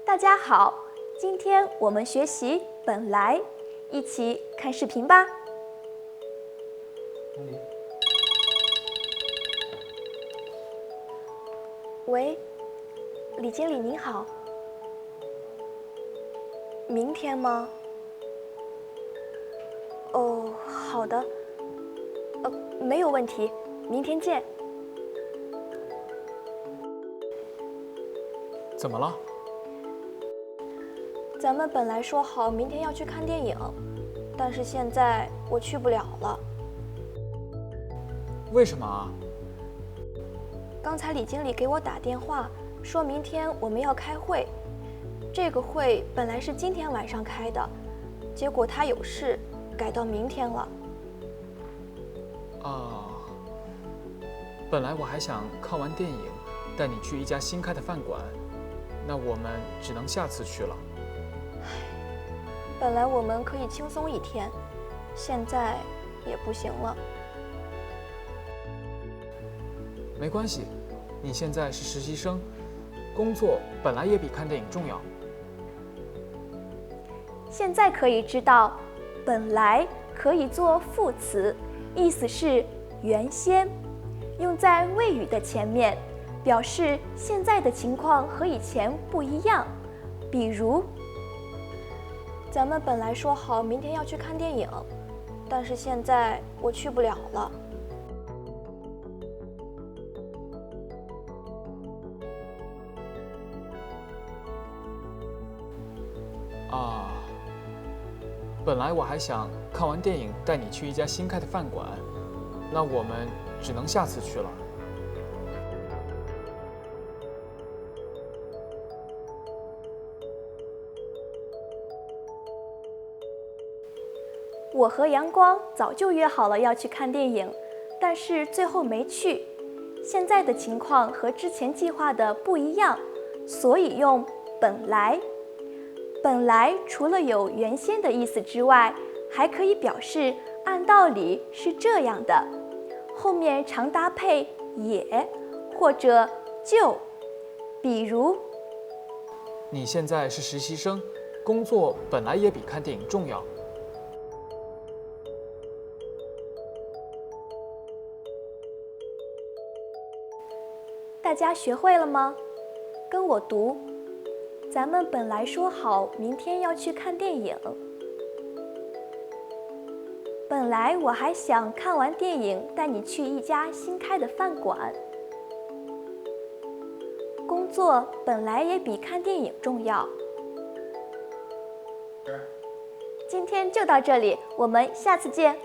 大家好，今天我们学习本来，一起看视频吧。喂，李经理您好。明天吗？哦，好的。没有问题，明天见。怎么了？咱们本来说好明天要去看电影，但是现在我去不了了。为什么啊？刚才李经理给我打电话，说明天我们要开会。这个会本来是今天晚上开的，结果他有事，改到明天了。本来我还想看完电影，带你去一家新开的饭馆，那我们只能下次去了。本来我们可以轻松一天，现在也不行了。没关系，你现在是实习生，工作本来也比看电影重要。现在可以知道，本来可以做副词，意思是原先，用在谓语的前面，表示现在的情况和以前不一样。比如，咱们本来说好明天要去看电影，但是现在我去不了了。本来我还想看完电影带你去一家新开的饭馆，那我们只能下次去了。我和阳光早就约好了要去看电影，但是最后没去。现在的情况和之前计划的不一样，所以用本来。本来除了有原先的意思之外，还可以表示按道理是这样的，后面常搭配也或者就。比如，你现在是实习生，工作本来也比看电影重要。大家学会了吗？跟我读。咱们本来说好明天要去看电影，本来我还想看完电影带你去一家新开的饭馆。工作本来也比看电影重要。今天就到这里，我们下次见。